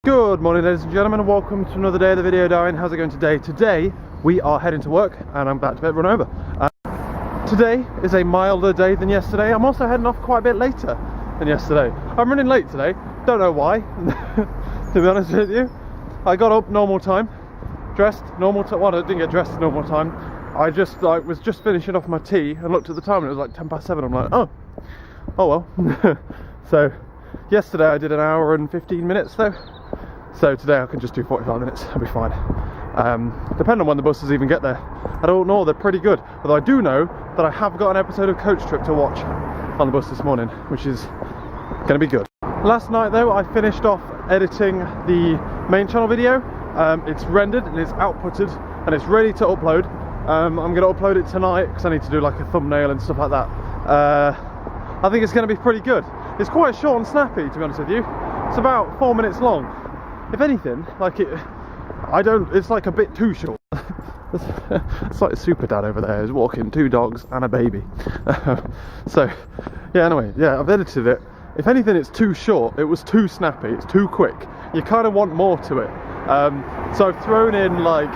Good morning, ladies and gentlemen, and welcome to another day of the video diary. How's it going today? Today we are heading to work and I'm about to get run over. Today is a milder day than yesterday. I'm also heading off quite a bit later than yesterday. I'm running late today, don't know why, to be honest with you. I got up normal time, dressed normal time. Well, I didn't get dressed normal time. I just was just finishing off my tea and looked at the time and it was like 7:10. I'm like, oh well. So yesterday I did an hour and 15 minutes though. So today I can just do 45 minutes, I'll be fine. Depending on when the buses even get there. I don't know, they're pretty good. Although I do know that I have got an episode of Coach Trip to watch on the bus this morning, which is going to be good. Last night though, I finished off editing the main channel video. It's rendered and it's outputted and it's ready to upload. I'm going to upload it tonight because I need to do like a thumbnail and stuff like that. I think it's going to be pretty good. It's quite short and snappy, to be honest with you. It's about 4 minutes long. If anything, like it's like a bit too short. It's like Super Dad over there is walking 2 dogs and a baby. So, yeah, anyway, yeah, I've edited it. If anything, it's too short. It was too snappy. It's too quick. You kind of want more to it. So I've thrown in like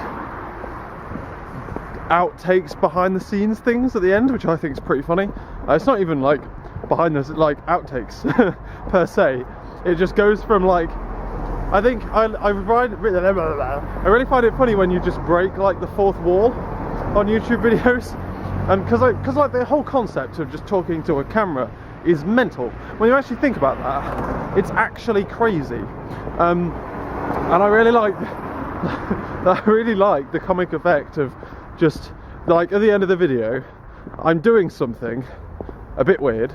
outtakes, behind the scenes things at the end, which I think is pretty funny. It's not even like behind the like outtakes per se. It just goes from like, I think I really find it funny when you just break like the fourth wall on YouTube videos, and because like the whole concept of just talking to a camera is mental. When you actually think about that, it's actually crazy. And I really like the comic effect of just like at the end of the video, I'm doing something a bit weird,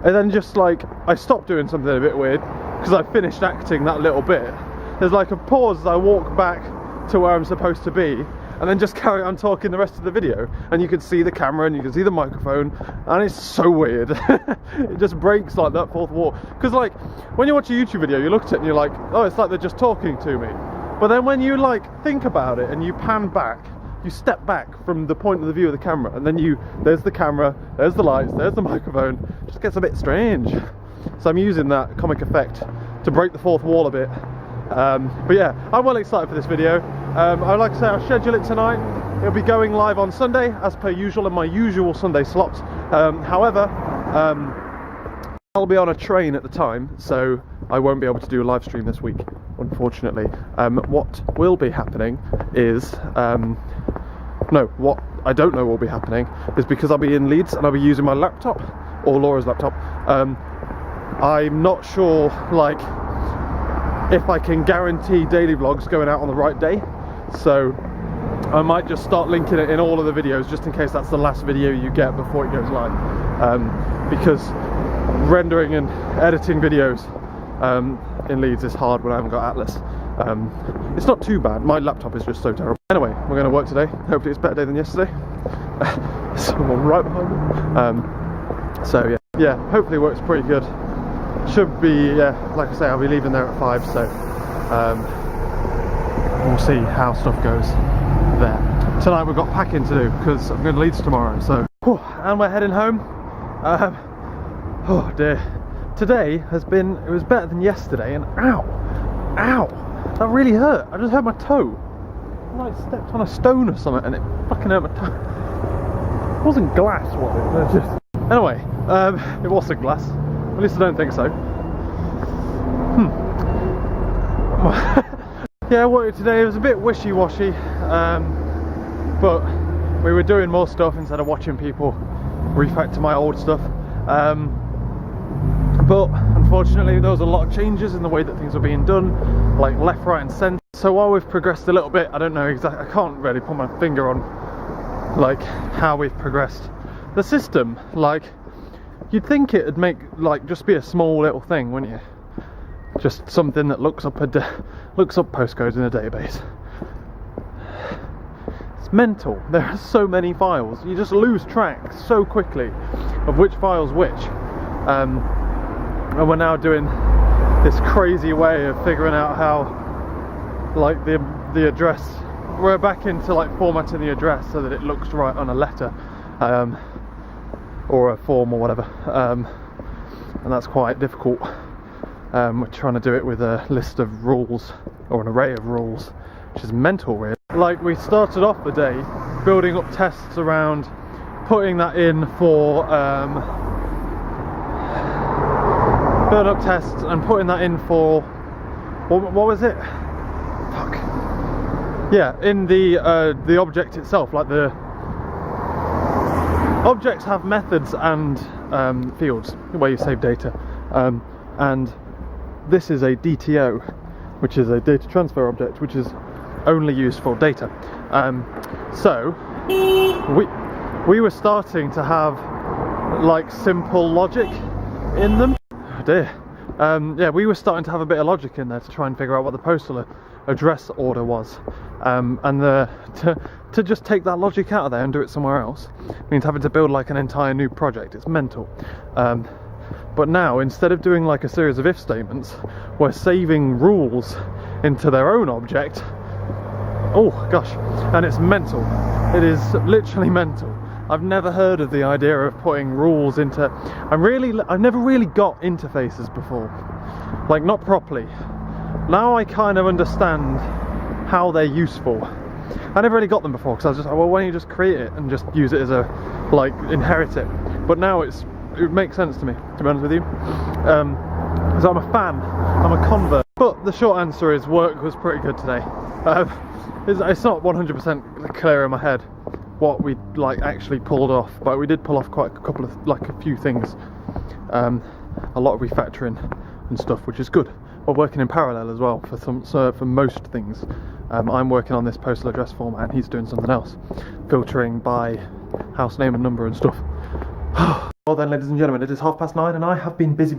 and then just like I stop doing something a bit weird because I finished acting that little bit. There's like a pause as I walk back to where I'm supposed to be, and then just carry on talking the rest of the video, and you can see the camera and you can see the microphone, and it's so weird. It just breaks like that fourth wall, because like when you watch a YouTube video you look at it and you're like, oh, it's like they're just talking to me. But then when you like think about it and you pan back, you step back from the point of the view of the camera, and then there's the camera, there's the lights, there's the microphone. It just gets a bit strange. So I'm using that comic effect to break the fourth wall a bit. But yeah, I'm well excited for this video. Like I say, I'll schedule it tonight. It'll be going live on Sunday as per usual in my usual Sunday slots. However, I'll be on a train at the time, so I won't be able to do a live stream this week, unfortunately. What will be happening is what I don't know will be happening is, because I'll be in Leeds and I'll be using my laptop, or Laura's laptop. I'm not sure like if I can guarantee daily vlogs going out on the right day, so I might just start linking it in all of the videos just in case that's the last video you get before it goes live, because rendering and editing videos in Leeds is hard when I haven't got Atlas. It's not too bad, my laptop is just so terrible. Anyway, we're going to work today. Hopefully it's a better day than yesterday. Someone right behind me. So yeah, hopefully it works pretty good. Should be, yeah, like I say, I'll be leaving there at 5, so we'll see how stuff goes there. Tonight we've got packing to do because I'm going to Leeds tomorrow, so. And we're heading home. Oh dear. Today it was better than yesterday, and ow, that really hurt. I just hurt my toe. I like stepped on a stone or something and it fucking hurt my toe. It wasn't glass, was it? Just... Anyway, it wasn't glass. At least I don't think so. Yeah, work today was a bit wishy-washy, but we were doing more stuff instead of watching people refactor my old stuff. But unfortunately there was a lot of changes in the way that things were being done, like left, right and centre. So while we've progressed a little bit, I don't know exactly, I can't really put my finger on like how we've progressed. The system, like, you'd think it'd make like just be a small little thing, wouldn't you? Just something that looks up postcodes in a database. It's mental. There are so many files. You just lose track so quickly of which file's which. And we're now doing this crazy way of figuring out how, like, the address. We're back into like formatting the address so that it looks right on a letter. Or a form or whatever, and that's quite difficult. We're trying to do it with a list of rules, or an array of rules, which is mental really. Like, we started off the day building up tests around putting that in for building up tests and putting that in for what was it? Fuck. Yeah, in the object itself. Like, the objects have methods and fields where you save data, and this is a DTO, which is a data transfer object, which is only used for data. So we were starting to have like simple logic in them. Oh dear. Yeah, we were starting to have a bit of logic in there to try and figure out what the postal address order was, and to just take that logic out of there and do it somewhere else means having to build like an entire new project. It's mental. But now, instead of doing like a series of if statements, we're saving rules into their own object. Oh gosh, and it's mental. It is literally mental. I've never heard of the idea of putting rules into... I've never really got interfaces before. Like, not properly. Now I kind of understand how they're useful. I never really got them before, because I was just like, well, why don't you just create it and just use it as a, like, inherit it. But now it makes sense to me, to be honest with you. Because I'm a fan, I'm a convert. But the short answer is work was pretty good today. It's not 100% clear in my head what we like actually pulled off, but we did pull off quite a few things. A lot of refactoring and stuff, which is good. We're working in parallel as well for most things. I'm working on this postal address format, and he's doing something else, filtering by house name and number and stuff. Well then, ladies and gentlemen, it is 9:30 and I have been busy.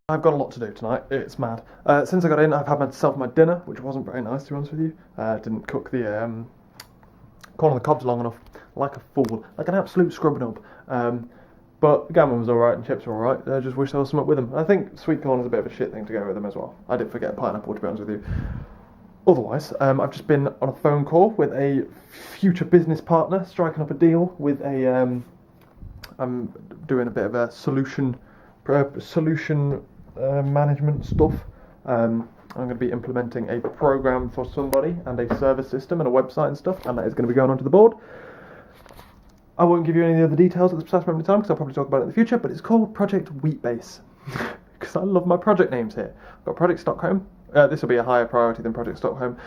I've got a lot to do tonight. It's mad. Since I got in, I've had myself my dinner, which wasn't very nice, to be honest with you. Didn't cook the corn on the cobs long enough, like a fool, like an absolute scrub nub. But the gammon was alright and chips were alright. I just wish there was something with them. I think sweet corn is a bit of a shit thing to go with them as well. I did forget pineapple, to be honest with you. Otherwise, I've just been on a phone call with a future business partner, striking up a deal with a... I'm doing a bit of a solution management stuff. I'm going to be implementing a program for somebody and a service system and a website and stuff, and that is going to be going onto the board. I won't give you any of the details at this precise moment in time because I'll probably talk about it in the future, but it's called Project Wheatbase because I love my project names here. I've got Project Stockholm. This will be a higher priority than Project Stockholm.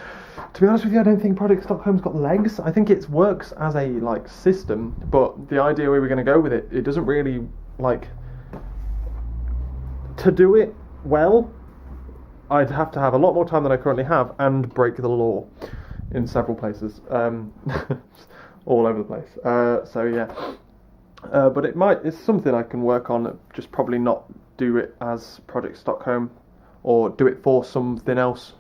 To be honest with you, I don't think Project Stockholm's got legs. I think it works as a like system, but the idea we were going to go with it doesn't really like... To do it well, I'd have to have a lot more time than I currently have and break the law in several places, all over the place. So yeah, but it's something I can work on. Just probably not do it as Project Stockholm, or do it for something else.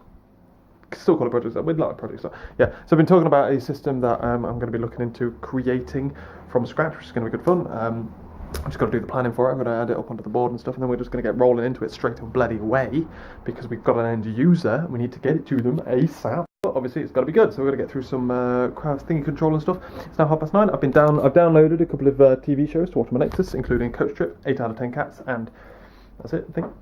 Still call it Project Stockholm. We'd like Project Stockholm. Yeah. So I've been talking about a system that I'm going to be looking into creating from scratch, which is going to be good fun. I've just got to do the planning for it. I'm going to add it up onto the board and stuff, and then we're just going to get rolling into it straight bloody away, because we've got an end user and we need to get it to them ASAP. But obviously it's got to be good, so we're going to get through some thingy control and stuff. It's now 9:30. I've downloaded a couple of TV shows to watch on my Nexus, including Coach Trip, 8 out of 10 cats, and that's it, I think.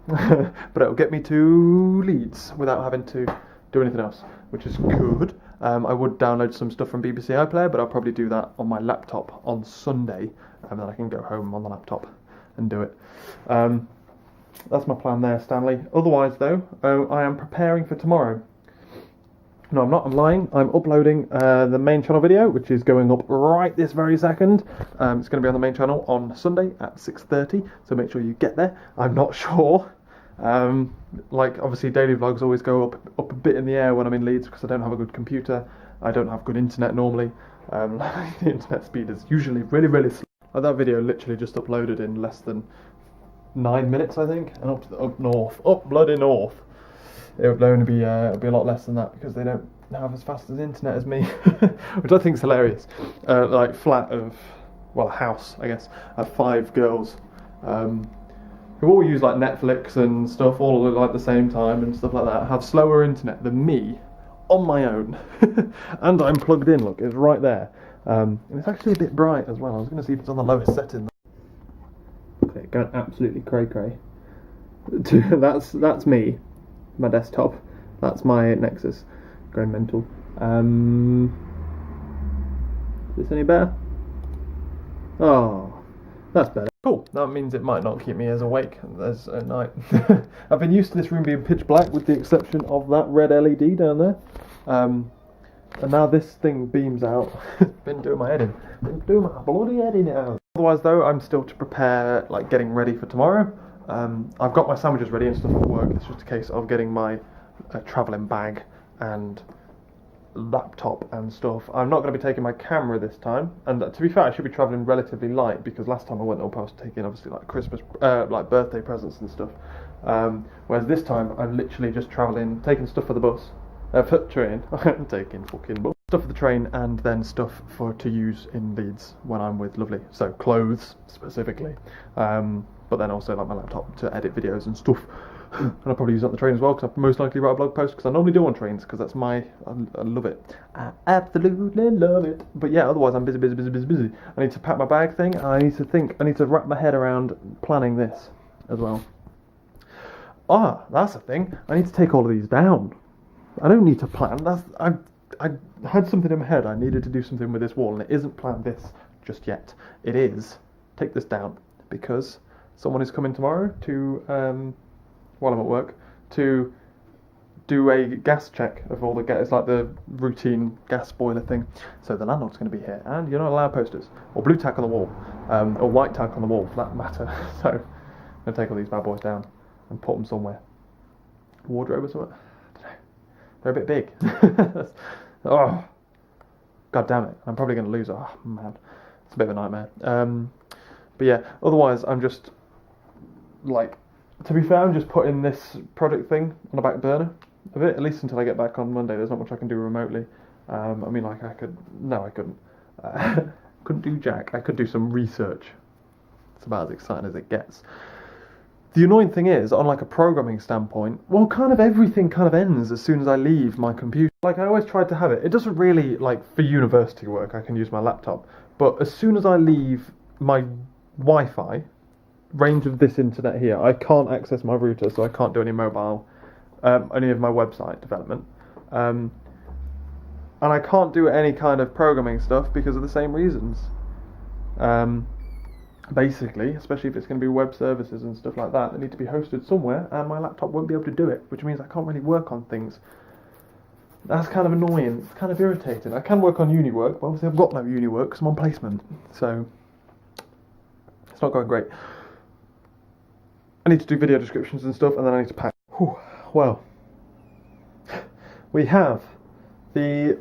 But it'll get me to Leeds without having to do anything else, which is good. I would download some stuff from BBC iPlayer, but I'll probably do that on my laptop on Sunday, and then I can go home on the laptop and do it. That's my plan there, Stanley. Otherwise, though, I am preparing for tomorrow. No, I'm not. I'm lying. I'm uploading the main channel video, which is going up right this very second. It's going to be on the main channel on Sunday at 6:30, so make sure you get there. I'm not sure. Like, obviously, daily vlogs always go up a bit in the air when I'm in Leeds because I don't have a good computer. I don't have good internet normally. The internet speed is usually really, really slow. Like, that video literally just uploaded in less than 9 minutes, I think, and up bloody north. It would only be it'd be a lot less than that because they don't have as fast as internet as me, which I think is hilarious. Like a house, I guess, of 5 girls who all use like Netflix and stuff all at like the same time and stuff like that, have slower internet than me on my own, and I'm plugged in. Look, it's right there, and it's actually a bit bright as well. I was going to see if it's on the lowest setting. Okay, going absolutely cray. That's me, my desktop. That's my Nexus, going mental. Is this any better? Oh, that's better. Cool. That means it might not keep me as awake as at night. I've been used to this room being pitch black, with the exception of that red LED down there. And now this thing beams out. Been doing my head in. Been doing my bloody head in out. Otherwise, though, I'm still to prepare, like getting ready for tomorrow. I've got my sandwiches ready and stuff at work. It's just a case of getting my travelling bag and laptop and stuff. I'm not going to be taking my camera this time, and to be fair, I should be travelling relatively light, because last time I went up I was taking obviously like Christmas, like birthday presents and stuff, whereas this time I'm literally just travelling, taking stuff for the bus, for the train, I'm taking fucking bus, stuff for the train, and then stuff to use in Leeds when I'm with Lovely, so clothes specifically, but then also like my laptop to edit videos and stuff. And I'll probably use it on the train as well, because I'll most likely write a blog post, because I normally do on trains, because that's I love it. I absolutely love it. But yeah, otherwise I'm busy. I need to pack my bag thing, and I need to wrap my head around planning this as well. That's a thing. I need to take all of these down. I don't need to plan. I had something in my head. I needed to do something with this wall, and it isn't planned this just yet. It is take this down, because someone is coming tomorrow to while I'm at work, to do a gas check of all the gas. It's like the routine gas boiler thing. So the landlord's going to be here, and you're not allowed posters or blue tack on the wall, or white tack on the wall for that matter. So I'm going to take all these bad boys down and put them somewhere. Wardrobe or something? I don't know. They're a bit big. Oh, god damn it! I'm probably going to lose. Oh man, it's a bit of a nightmare. But yeah, otherwise I'm just like. To be fair, I'm just putting this project thing on the back burner a bit, at least until I get back on Monday. There's not much I can do remotely. I mean, like I couldn't. Couldn't do jack. I could do some research. It's about as exciting as it gets. The annoying thing is, on like a programming standpoint, well, kind of everything kind of ends as soon as I leave my computer. Like I always tried to have it. It doesn't really, like for university work, I can use my laptop. But as soon as I leave my Wi-Fi range of this internet here, I can't access my router, so I can't do any mobile, any of my website development, and I can't do any kind of programming stuff because of the same reasons. Basically, especially if it's going to be web services and stuff like that need to be hosted somewhere, and my laptop won't be able to do it, which means I can't really work on things. That's kind of annoying. It's kind of irritating. I can work on uni work, but obviously I've got no uni work because I'm on placement, so it's not going great. I need to do video descriptions and stuff, and then I need to pack. Whew. Well, we have the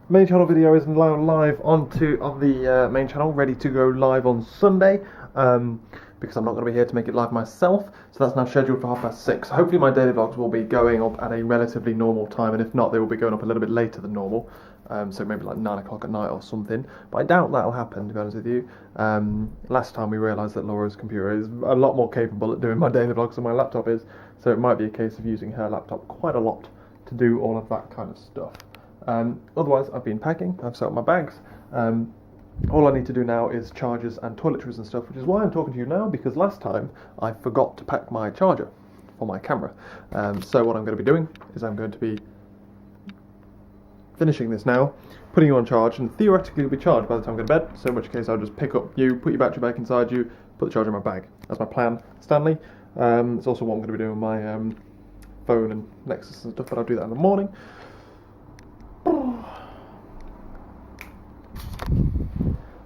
main channel video is now live on the main channel, ready to go live on Sunday, because I'm not going to be here to make it live myself, so that's now scheduled for 6:30. Hopefully my daily vlogs will be going up at a relatively normal time, and if not, they will be going up a little bit later than normal. So maybe like 9 o'clock at night or something, but I doubt that'll happen, to be honest with you. Last time we realised that Laura's computer is a lot more capable at doing my daily vlogs than my laptop is, so it might be a case of using her laptop quite a lot to do all of that kind of stuff. Otherwise, I've been packing, I've set up my bags. All I need to do now is chargers and toiletries and stuff, which is why I'm talking to you now, because last time I forgot to pack my charger for my camera. So what I'm going to be doing is I'm going to be finishing this now, putting you on charge, and theoretically you'll be charged by the time I go to bed, so in which case I'll just pick up you, put your battery back inside you, put the charger in my bag. That's my plan, Stanley. It's also what I'm going to be doing with my phone and Nexus and stuff, but I'll do that in the morning.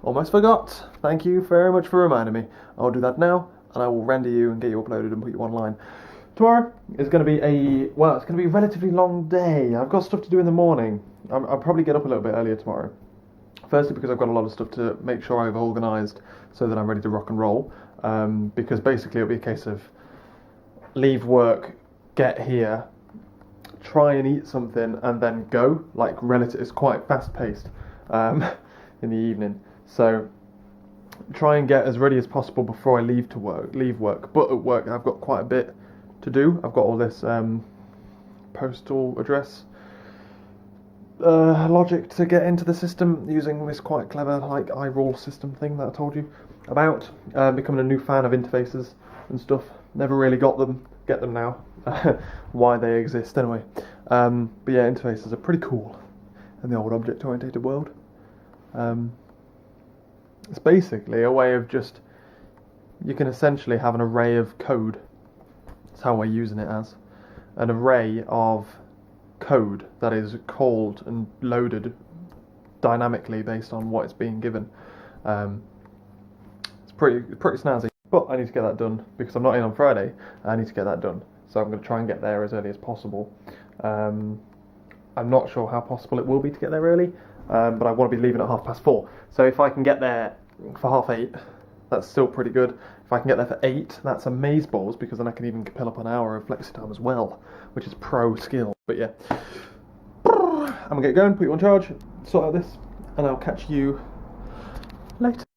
Almost forgot. Thank you very much for reminding me. I'll do that now, and I will render you and get you uploaded and put you online. Tomorrow is going to be it's going to be a relatively long day. I've got stuff to do in the morning. I'll probably get up a little bit earlier tomorrow. Firstly, because I've got a lot of stuff to make sure I've organised so that I'm ready to rock and roll. Because basically it'll be a case of leave work, get here, try and eat something, and then go. Like it's quite fast paced in the evening. So try and get as ready as possible before I leave work. But at work I've got quite a bit to do. I've got all this postal address logic to get into the system using this quite clever like eye roll system thing that I told you about. Becoming a new fan of interfaces and stuff. Never really get them now. Why they exist anyway. But yeah, interfaces are pretty cool in the old object-oriented world. It's basically a way of just, you can essentially have an array of code. That's how we're using it as. An array of code that is called and loaded dynamically based on what it's being given. It's pretty snazzy. But I need to get that done because I'm not in on Friday. I need to get that done. So I'm going to try and get there as early as possible. I'm not sure how possible it will be to get there early, but I want to be leaving at 4:30. So if I can get there for 8:30, that's still pretty good. If I can get there for 8, that's amazeballs, because then I can even fill up an hour of flexi time as well, which is pro skill. But yeah, I'm going to get going, put you on charge, sort out this, and I'll catch you later.